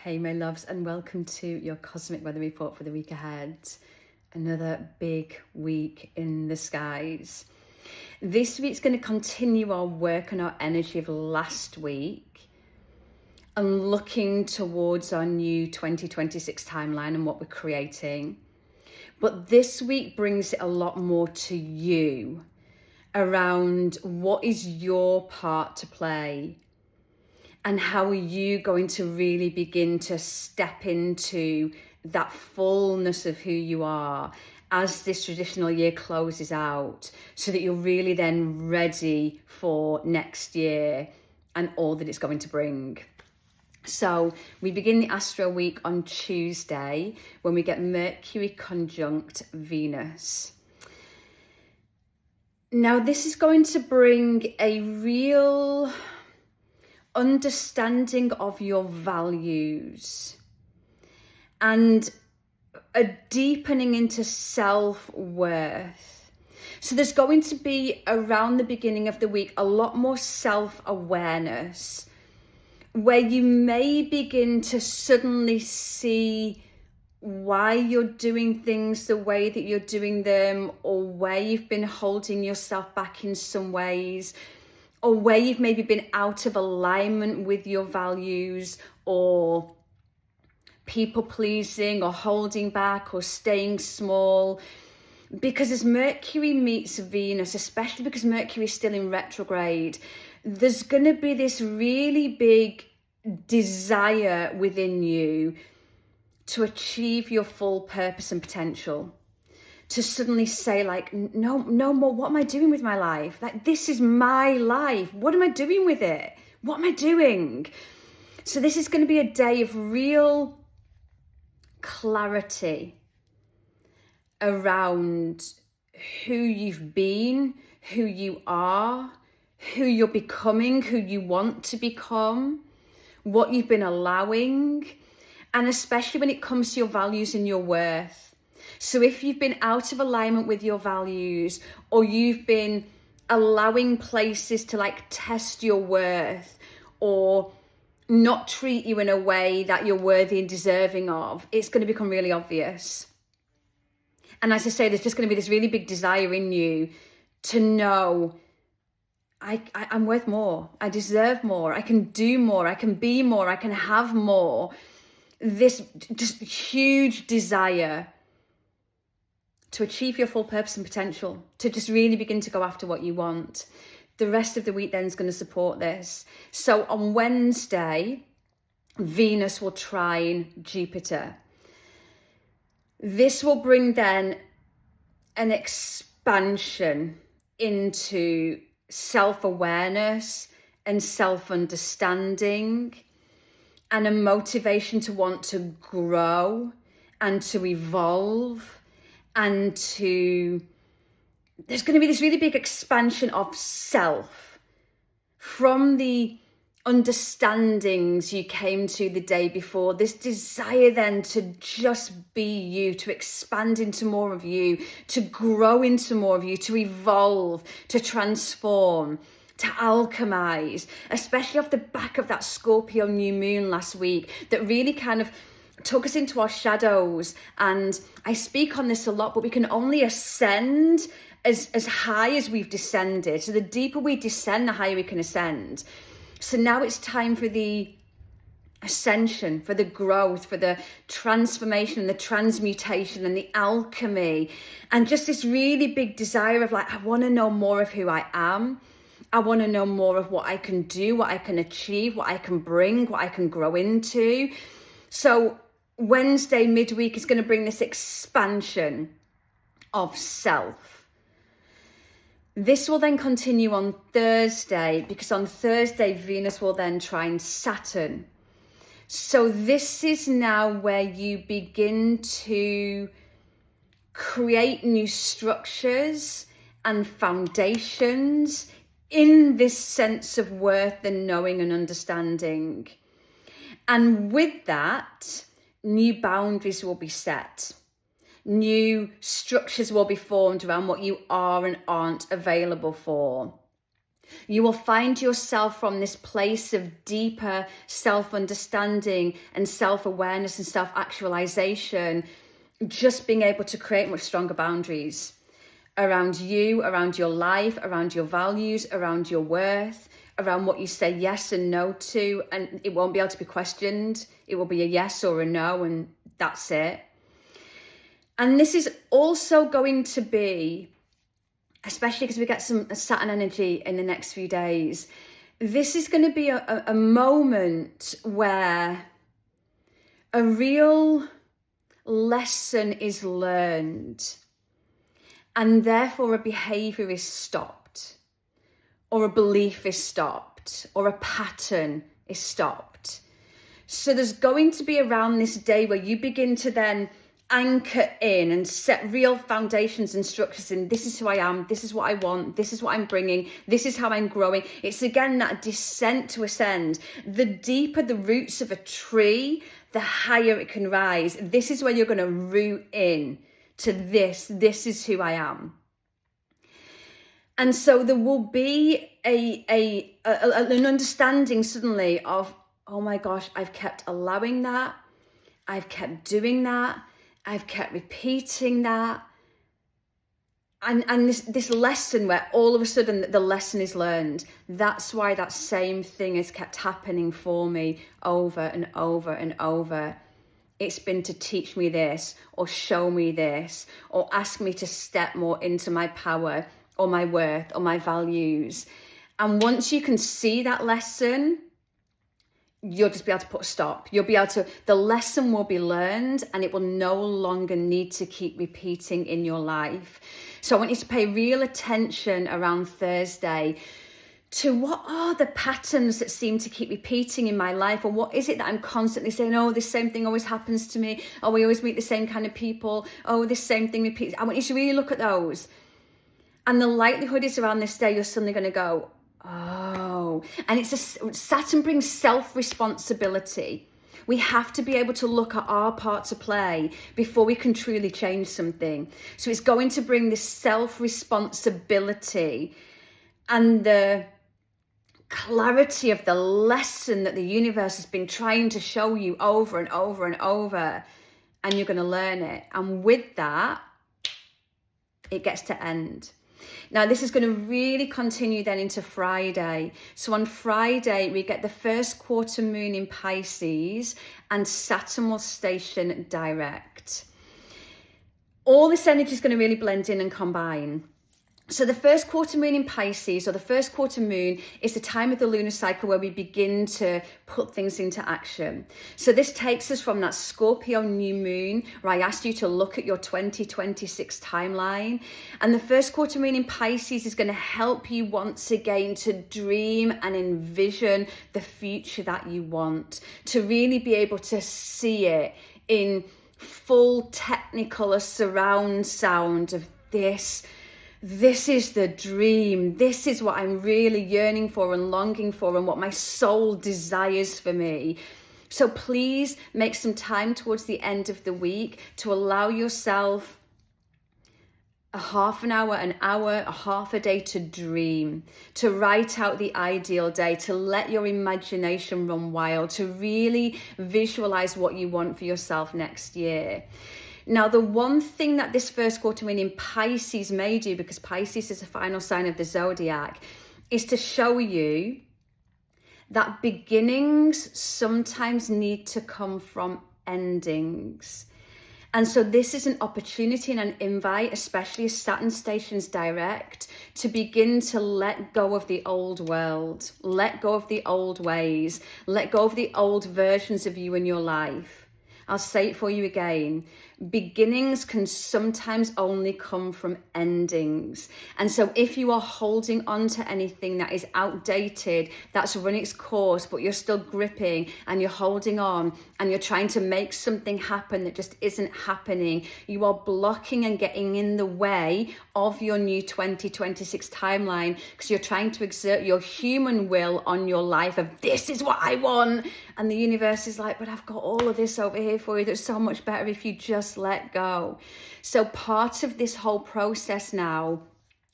Hey my loves, and welcome to your cosmic weather report for the week ahead. Another big week in the skies. This week's going to continue our work and our energy of last week and looking towards our new 2026 timeline and what we're creating. But this week brings it a lot more to you around what is your part to play. And how are you going to really begin to step into that fullness of who you are as this traditional year closes out, so that you're really then ready for next year and all that it's going to bring. So we begin the Astro Week on Tuesday when we get Mercury conjunct Venus. Now this is going to bring a real understanding of your values and a deepening into self-worth. So there's going to be, around the beginning of the week, a lot more self-awareness where you may begin to suddenly see why you're doing things the way that you're doing them, or where you've been holding yourself back in some ways, or where you've maybe been out of alignment with your values, or people pleasing, or holding back, or staying small. Because as Mercury meets Venus, especially because Mercury is still in retrograde, there's going to be this really big desire within you to achieve your full purpose and potential. To suddenly say, like, no more, what am I doing with my life? Like, this is my life. What am I doing with it? What am I doing? So this is going to be a day of real clarity around who you've been, who you are, who you're becoming, who you want to become, what you've been allowing, and especially when it comes to your values and your worth. So if you've been out of alignment with your values, or you've been allowing places to like test your worth or not treat you in a way that you're worthy and deserving of, it's going to become really obvious. And as I say, there's just going to be this really big desire in you to know, I'm worth more. I deserve more. I can do more. I can be more. I can have more. This just huge desire to achieve your full purpose and potential, to just really begin to go after what you want. The rest of the week then is going to support this. So on Wednesday, Venus will trine Jupiter. This will bring then an expansion into self-awareness and self-understanding, and a motivation to want to grow and to evolve. And there's going to be this really big expansion of self from the understandings you came to the day before. This desire then to just be you, to expand into more of you, to grow into more of you, to evolve, to transform, to alchemize, especially off the back of that Scorpio new moon last week that really kind of took us into our shadows. And I speak on this a lot, but we can only ascend as high as we've descended. So the deeper we descend, the higher we can ascend. So now it's time for the ascension, for the growth, for the transformation, the transmutation and the alchemy, and just this really big desire of like, I want to know more of who I am. I want to know more of what I can do, what I can achieve, what I can bring, what I can grow into. So Wednesday midweek is going to bring this expansion of self. This will then continue on Thursday, because on Thursday, Venus will then trine Saturn. So this is now where you begin to create new structures and foundations in this sense of worth and knowing and understanding. And with that, new boundaries will be set. New structures will be formed around what you are and aren't available for. You will find yourself from this place of deeper self-understanding and self-awareness and self-actualization, just being able to create much stronger boundaries around you, around your life, around your values, around your worth, around what you say yes and no to, and it won't be able to be questioned. It will be a yes or a no, and that's it. And this is also going to be, especially because we get some Saturn energy in the next few days, this is going to be a moment where a real lesson is learned, and therefore a behavior is stopped, or a belief is stopped, or a pattern is stopped. So there's going to be around this day where you begin to then anchor in and set real foundations and structures in. This is who I am, this is what I want, this is what I'm bringing, this is how I'm growing. It's again that descent to ascend. The deeper the roots of a tree, the higher it can rise. This is where you're going to root in to this is who I am. And so there will be an understanding suddenly of, oh my gosh, I've kept allowing that, I've kept doing that, I've kept repeating that. And this lesson where all of a sudden the lesson is learned, that's why that same thing has kept happening for me over and over and over. It's been to teach me this, or show me this, or ask me to step more into my power, or my worth, or my values. And once you can see that lesson, you'll just be able to put a stop. You'll be able to, the lesson will be learned, and it will no longer need to keep repeating in your life. So I want you to pay real attention around Thursday to what are the patterns that seem to keep repeating in my life, or what is it that I'm constantly saying, oh, this same thing always happens to me, oh, we always meet the same kind of people, oh, this same thing repeats. I want you to really look at those. And the likelihood is around this day, you're suddenly going to go, oh, and Saturn brings self-responsibility. We have to be able to look at our part to play before we can truly change something. So it's going to bring this self-responsibility and the clarity of the lesson that the universe has been trying to show you over and over and over, and you're going to learn it. And with that, it gets to end. Now, this is going to really continue then into Friday. So on Friday, we get the first quarter moon in Pisces, and Saturn will station direct. All this energy is going to really blend in and combine. So the first quarter moon in Pisces, or the first quarter moon, is the time of the lunar cycle where we begin to put things into action. So this takes us from that Scorpio new moon, where I asked you to look at your 2026 timeline. And the first quarter moon in Pisces is going to help you once again to dream and envision the future that you want, to really be able to see it in full technical surround sound of this is the dream. This is what I'm really yearning for and longing for, and what my soul desires for me. So please make some time towards the end of the week to allow yourself a half an hour, a half a day to dream, to write out the ideal day, to let your imagination run wild, to really visualize what you want for yourself next year. Now, the one thing that this first quarter moon in Pisces may do, because Pisces is the final sign of the zodiac, is to show you that beginnings sometimes need to come from endings. And so this is an opportunity and an invite, especially as Saturn stations direct, to begin to let go of the old world, let go of the old ways, let go of the old versions of you in your life. I'll say it for you again. Beginnings can sometimes only come from endings. And so if you are holding on to anything that is outdated, that's run its course, but you're still gripping and you're holding on and you're trying to make something happen that just isn't happening, you are blocking and getting in the way of your new 2026 timeline, because you're trying to exert your human will on your life of, this is what I want. And the universe is like, but I've got all of this over here for you that's so much better if you just let go. So part of this whole process now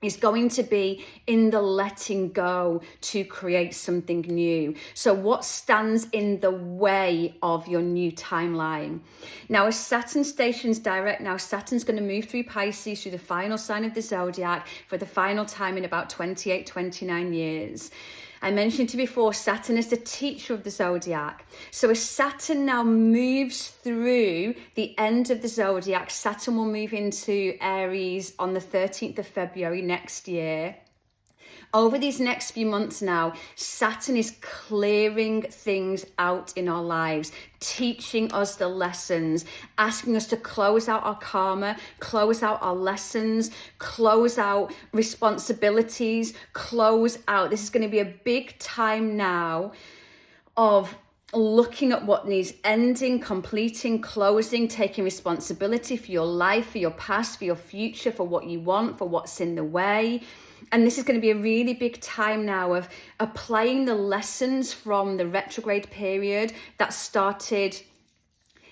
is going to be in the letting go to create something new. So what stands in the way of your new timeline? Now, as Saturn stations direct, now Saturn's going to move through Pisces, through the final sign of the zodiac, for the final time in about 28, 29 years. I mentioned to you before, Saturn is the teacher of the zodiac. So as Saturn now moves through the end of the zodiac, Saturn will move into Aries on the 13th of February next year. Over these next few months now, Saturn is clearing things out in our lives, teaching us the lessons, asking us to close out our karma, close out our lessons, close out responsibilities, close out. This is going to be a big time now of looking at what needs ending, completing, closing, taking responsibility for your life, for your past, for your future, for what you want, for what's in the way. And this is going to be a really big time now of applying the lessons from the retrograde period that started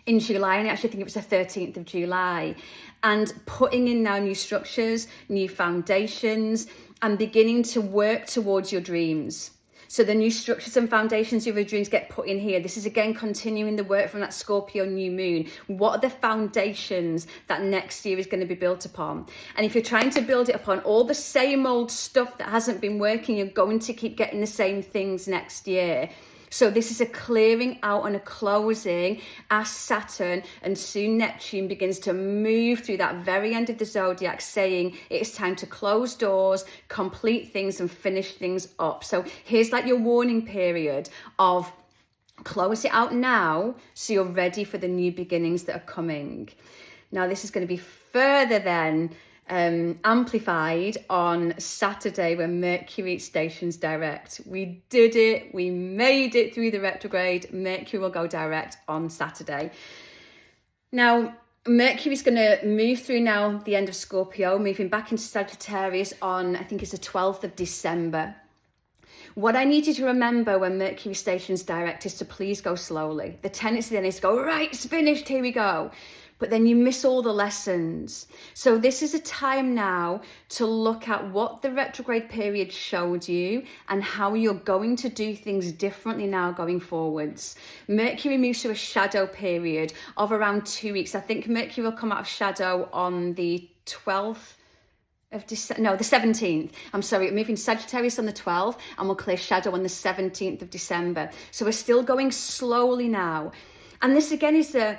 in July, and actually I think it was the 13th of July, and putting in now new structures, new foundations, and beginning to work towards your dreams. So the new structures and foundations of your dreams get put in here. This is again continuing the work from that Scorpio new moon. What are the foundations that next year is going to be built upon? And if you're trying to build it upon all the same old stuff that hasn't been working, you're going to keep getting the same things next year. So this is a clearing out and a closing as Saturn and soon Neptune begins to move through that very end of the zodiac, saying it's time to close doors, complete things and finish things up. So here's like your warning period of close it out now so you're ready for the new beginnings that are coming. Now this is going to be further then amplified on Saturday when Mercury stations direct. We did it. We made it through the retrograde. Mercury will go direct on Saturday. Now, Mercury's going to move through now the end of Scorpio, moving back into Sagittarius on, I think it's the 12th of December. What I need you to remember when Mercury stations direct is to please go slowly. The tendency then is to go, right, it's finished, here we go. But then you miss all the lessons. So this is a time now to look at what the retrograde period showed you and how you're going to do things differently now going forwards. Mercury moves to a shadow period of around 2 weeks. I think Mercury will come out of shadow on the 12th of December, no, the 17th. I'm sorry, we're moving Sagittarius on the 12th and we'll clear shadow on the 17th of December. So we're still going slowly now. And this again is the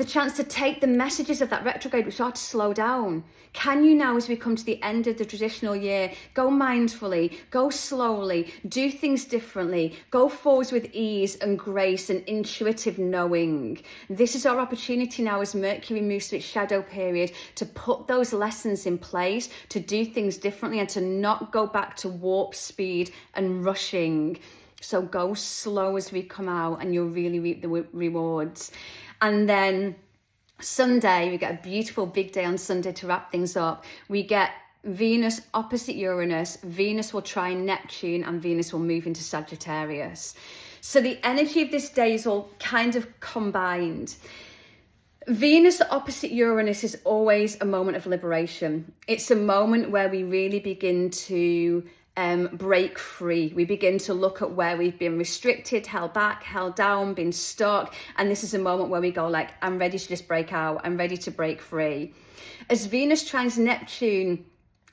chance to take the messages of that retrograde, which are to slow down. Can you now, as we come to the end of the traditional year, go mindfully, go slowly, do things differently, go forwards with ease and grace and intuitive knowing. This is our opportunity now as Mercury moves to its shadow period to put those lessons in place, to do things differently and to not go back to warp speed and rushing. So go slow as we come out and you'll really reap the rewards. And then Sunday, we get a beautiful big day on Sunday to wrap things up. We get Venus opposite Uranus. Venus will trine Neptune and Venus will move into Sagittarius. So the energy of this day is all kind of combined. Venus opposite Uranus is always a moment of liberation. It's a moment where we really begin to break free. We begin to look at where we've been restricted, held back, held down, been stuck. And this is a moment where we go like, I'm ready to just break out. I'm ready to break free. As Venus trines Neptune,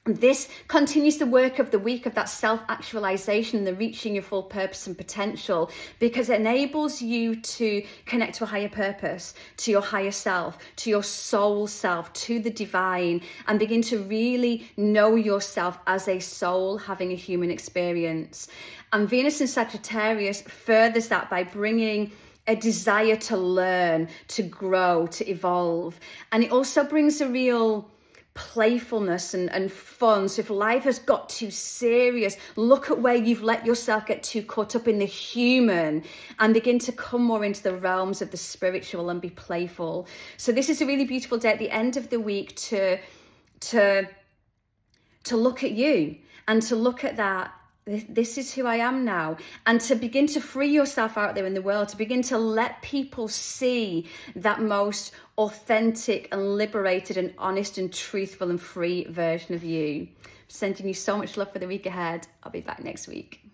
this continues the work of the week of that self-actualization and the reaching your full purpose and potential, because it enables you to connect to a higher purpose, to your higher self, to your soul self, to the divine, and begin to really know yourself as a soul having a human experience. And Venus in Sagittarius furthers that by bringing a desire to learn, to grow, to evolve. And it also brings a real playfulness and fun. So if life has got too serious, look at where you've let yourself get too caught up in the human and begin to come more into the realms of the spiritual and be playful. So this is a really beautiful day at the end of the week to look at you and to look at this is who I am now. And to begin to free yourself out there in the world, to begin to let people see that most authentic and liberated and honest and truthful and free version of you. I'm sending you so much love for the week ahead. I'll be back next week.